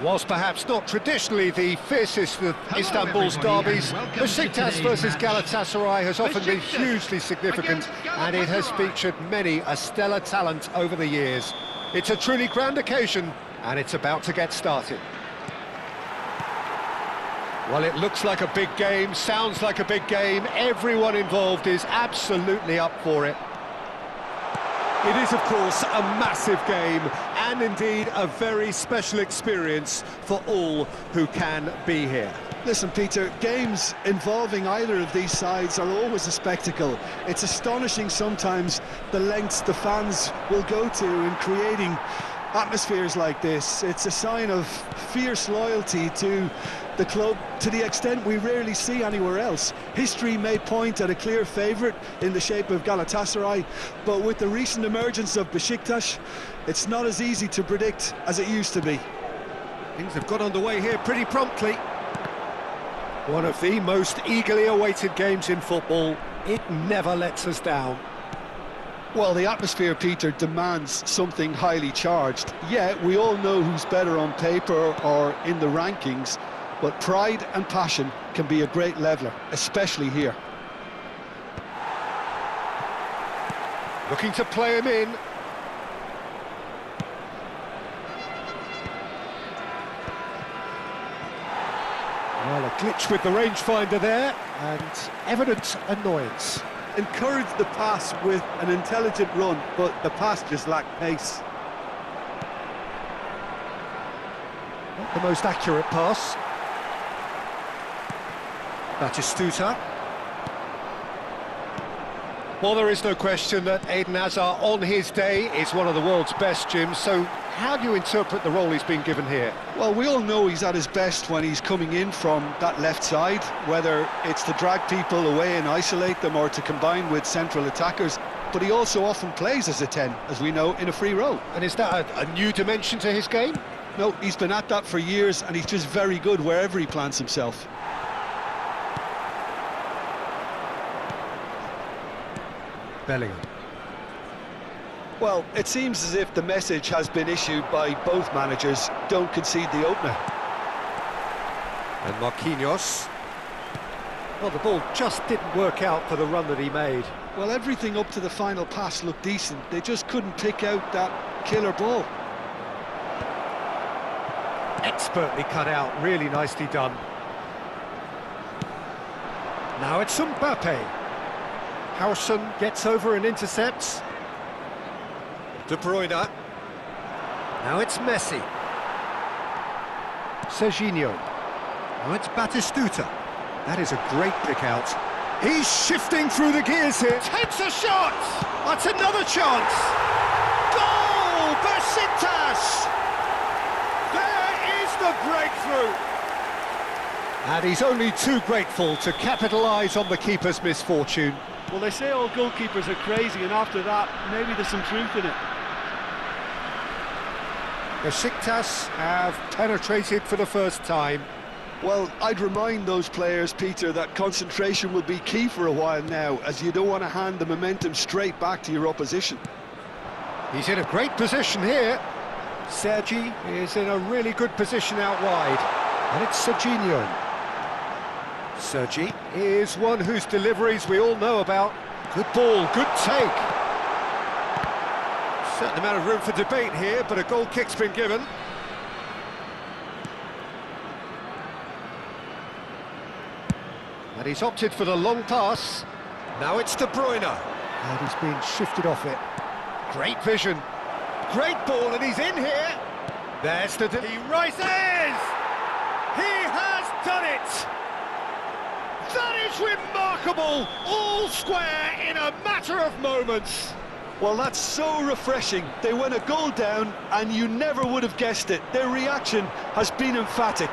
Whilst perhaps not traditionally the fiercest of Istanbul's derbies, Besiktas versus Galatasaray has often been hugely significant, and it has featured many a stellar talent over the years. It's a truly grand occasion, and it's about to get started. Well, it looks like a big game, sounds like a big game. Everyone involved is absolutely up for it. It is, of course, a massive game, and indeed a very special experience for all who can be here. Listen, Peter, games involving either of these sides are always a spectacle. It's astonishing sometimes the lengths the fans will go to in creating atmospheres like this. It's a sign of fierce loyalty to the club to the extent we rarely see anywhere else. History may point at a clear favourite in the shape of Galatasaray, but with the recent emergence of Besiktas, it's not as easy to predict as it used to be. Things have got underway here pretty promptly. One of the most eagerly awaited games in football. It never lets us down. Well, the atmosphere, Peter, demands something highly charged. Yeah, we all know who's better on paper or in the rankings, but pride and passion can be a great leveller, especially here. Looking to play him in. Well, a glitch with the rangefinder there, and evident annoyance. Encouraged the pass with an intelligent run, but the pass just lacked pace. Not the most accurate pass. Batistuta. Well, there is no question that Eden Hazard on his day is one of the world's best, Jim, so how do you interpret the role he's been given here? Well, we all know he's at his best when he's coming in from that left side, whether it's to drag people away and isolate them or to combine with central attackers, but he also often plays as a 10, as we know, in a free role. And is that a new dimension to his game? No, he's been at that for years, and he's just very good wherever he plants himself. Bellingham. Well, it seems as if the message has been issued by both managers: don't concede the opener. And Marquinhos. Well, the ball just didn't work out for the run that he made. Well, everything up to the final pass looked decent. They just couldn't pick out that killer ball. Expertly cut out, really nicely done. Now it's Mbappe. Howson gets over and intercepts. De Bruyne. Now it's Messi. Serginho. Now it's Batistuta. That is a great pick out. He's shifting through the gears here. Takes a shot! That's another chance! Goal! Besiktas! There is the breakthrough! And he's only too grateful to capitalise on the keeper's misfortune. Well, they say all goalkeepers are crazy, and after that, maybe there's some truth in it. Besiktas have penetrated for the first time. Well, I'd remind those players, Peter, that concentration will be key for a while now, as you don't want to hand the momentum straight back to your opposition. He's in a great position here. Sergi is in a really good position out wide. And it's Serginho. Sergi is one whose deliveries we all know about. Good ball, good take. Certain amount of room for debate here, but a goal kick's been given. And he's opted for the long pass. Now it's De Bruyne. And he's been shifted off it. Great vision. Great ball, and he's in here. There's the... He rises! He has done it! That is remarkable! All square in a matter of moments. Well, that's so refreshing. They went a goal down, and you never would have guessed it. Their reaction has been emphatic.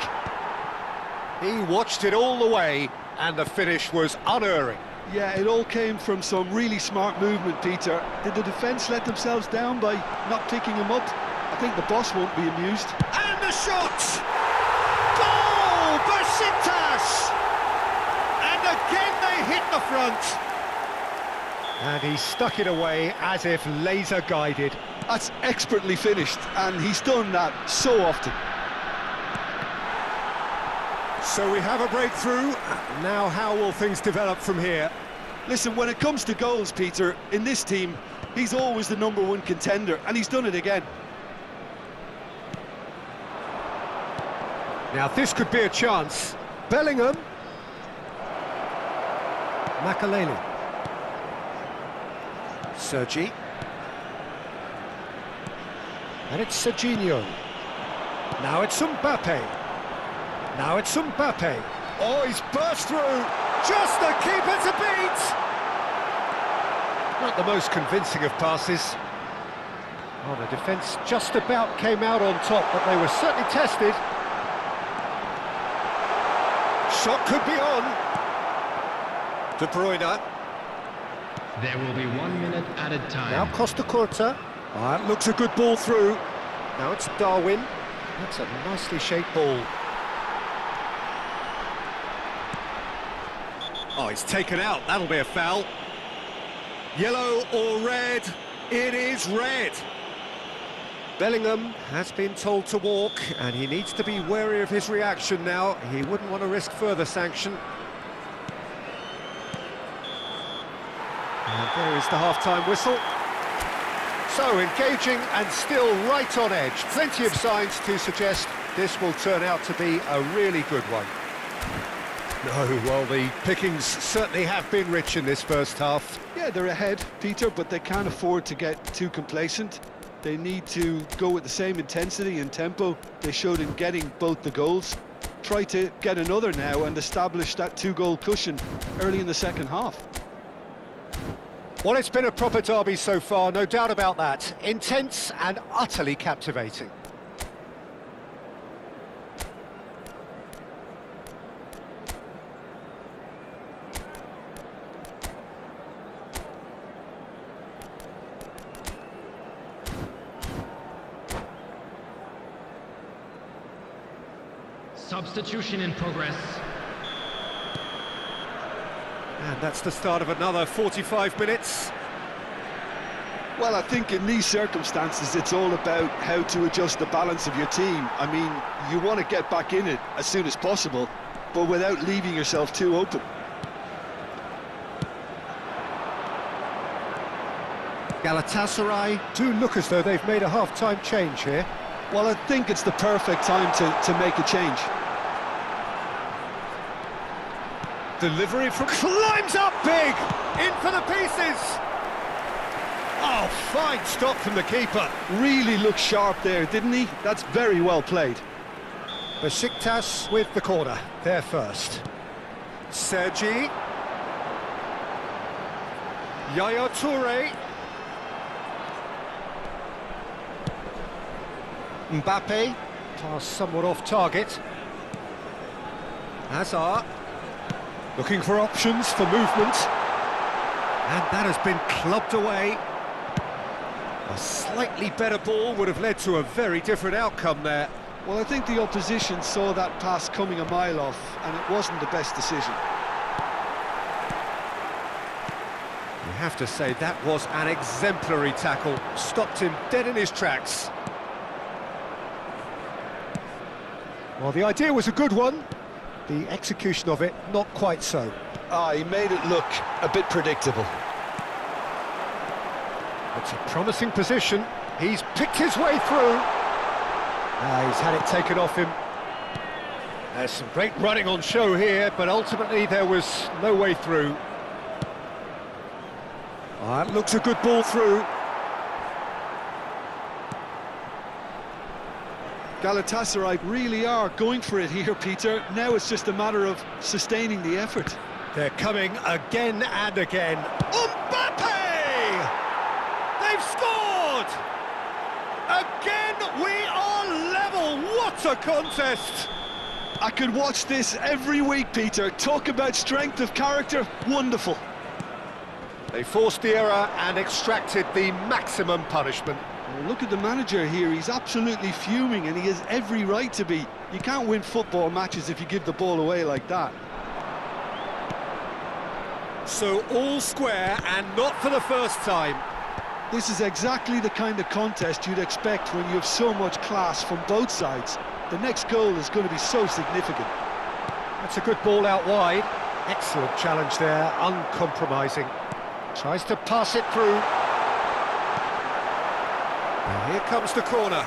He watched it all the way, and the finish was unerring. Yeah, it all came from some really smart movement, Peter. Did the defence let themselves down by not picking him up? I think the boss won't be amused. And the shot! Goal! Besiktas! And again they hit the front. And he stuck it away as if laser-guided. That's expertly finished, and he's done that so often. So we have a breakthrough. Now how will things develop from here? Listen, when it comes to goals, Peter, in this team, he's always the #1 contender, and he's done it again. Now this could be a chance. Bellingham. Makaleli. Sergi. And it's Serginho. Now it's Mbappe. Now it's Mbappe. Oh, he's burst through. Just the keeper to beat. Not the most convincing of passes. Oh, the defence just about came out on top, but they were certainly tested. Shot could be on. De Bruyne. There will be 1 minute added time. Now Costa Curta. Oh, that looks a good ball through. Now it's Darwin. That's a nicely shaped ball. Oh, he's taken out. That'll be a foul. Yellow or red? It is red. Bellingham has been told to walk, and he needs to be wary of his reaction now. He wouldn't want to risk further sanction. And there is the half-time whistle. So, engaging and still right on edge. Plenty of signs to suggest this will turn out to be a really good one. No, well, the pickings certainly have been rich in this first half. Yeah, they're ahead, Peter, but they can't afford to get too complacent. They need to go with the same intensity and tempo they showed in getting both the goals. Try to get another now and establish that 2-goal cushion early in the second half. Well, it's been a proper derby so far, no doubt about that. Intense and utterly captivating. Substitution in progress. And that's the start of another 45 minutes. Well, I think in these circumstances, it's all about how to adjust the balance of your team. I mean, you want to get back in it as soon as possible, but without leaving yourself too open. Galatasaray do look as though they've made a half-time change here. Well, I think it's the perfect time to make a change. Delivery from... climbs up big! In for the pieces! Oh, fine stop from the keeper. Really looked sharp there, didn't he? That's very well played. Besiktas with the corner. They're first. Sergi. Yaya Toure. Mbappe. Pass somewhat off target. Hazard. Looking for options for movement. And that has been clubbed away. A slightly better ball would have led to a very different outcome there. Well, I think the opposition saw that pass coming a mile off, and it wasn't the best decision. You have to say that was an exemplary tackle. Stopped him dead in his tracks. Well, the idea was a good one. The execution of it, not quite so. Ah, he made it look a bit predictable. It's a promising position. He's picked his way through. He's had it taken off him. There's some great running on show here, but ultimately there was no way through. That looks a good ball through. Galatasaray really are going for it here, Peter. Now it's just a matter of sustaining the effort. They're coming again and again. Mbappe! They've scored! Again, we are level. What a contest! I could watch this every week, Peter. Talk about strength of character. Wonderful. They forced the error and extracted the maximum punishment. Well, look at the manager here. He's absolutely fuming, and he has every right to be. You can't win football matches if you give the ball away like that. So all square, and not for the first time. This is exactly the kind of contest you'd expect when you have so much class from both sides. The next goal is going to be so significant. That's a good ball out wide. Excellent challenge there, uncompromising. Tries to pass it through. And here comes the corner.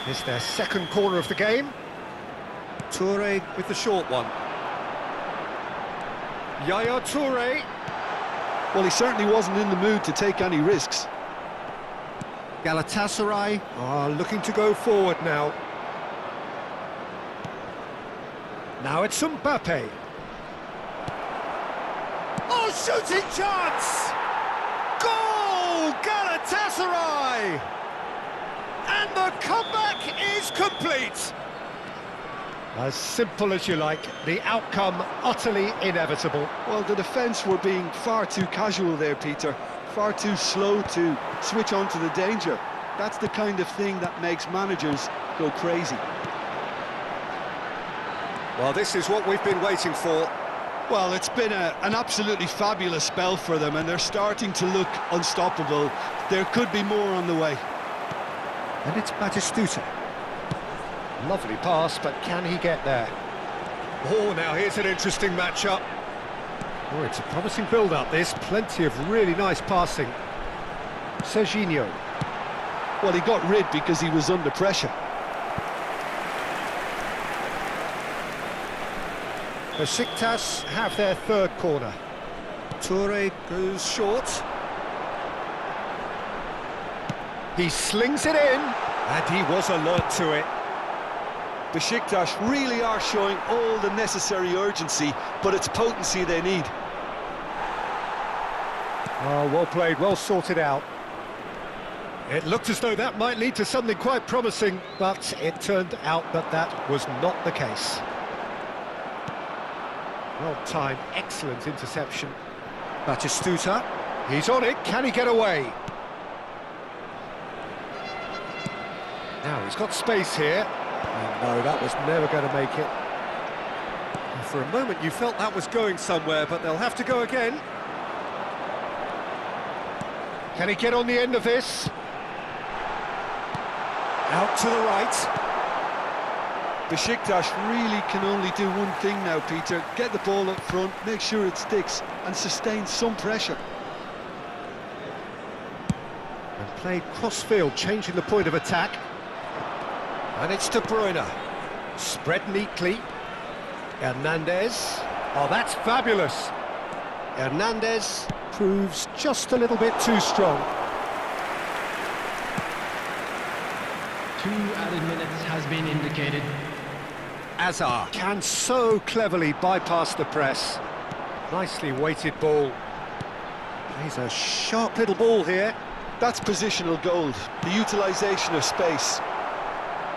It's their second corner of the game. Toure with the short one. Yaya Toure. Well, he certainly wasn't in the mood to take any risks. Galatasaray are looking to go forward now. Now it's Mbappe. Oh, shooting chance! Goal! Galatasaray! And the comeback is complete! As simple as you like, the outcome utterly inevitable. Well, the defence were being far too casual there, Peter. Far too slow to switch on to the danger. That's the kind of thing that makes managers go crazy. Well, this is what we've been waiting for. Well, it's been an absolutely fabulous spell for them, and they're starting to look unstoppable. There could be more on the way. And it's Batistuta. Lovely pass, but can he get there? Oh, now here's an interesting matchup. Oh, it's a promising build-up, this. Plenty of really nice passing. Serginho. Well, he got rid because he was under pressure. Besiktas have their third corner. Toure goes short. He slings it in, and he was alert to it. Besiktas really are showing all the necessary urgency, but it's potency they need. Oh, well played, well sorted out. It looked as though that might lead to something quite promising, but it turned out that that was not the case. Well timed, excellent interception. Batistuta, he's on it, can he get away? Now he's got space here. And no, that was never going to make it. And for a moment you felt that was going somewhere, but they'll have to go again. Can he get on the end of this? Out to the right. Besiktas really can only do one thing now, Peter. Get the ball up front, make sure it sticks, and sustain some pressure. And played cross-field, changing the point of attack. And it's De Bruyne. Spread neatly. Hernandez. Oh, that's fabulous. Hernandez proves just a little bit too strong. 2 added minutes has been indicated. Azar can so cleverly bypass the press. Nicely weighted ball. Plays a sharp little ball here. That's positional gold, the utilisation of space.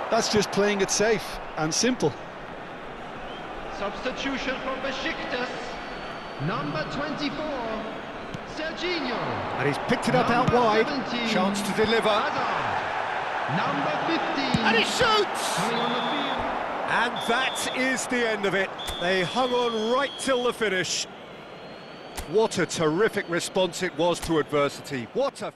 That's just playing it safe and simple. Substitution for Besiktas. Number 24, Serginho. And he's picked it up out wide. 17, Chance to deliver. Azar. Number 15. And he shoots! Coming on the field. And that is the end of it. They hung on right till the finish. What a terrific response it was to adversity. What a...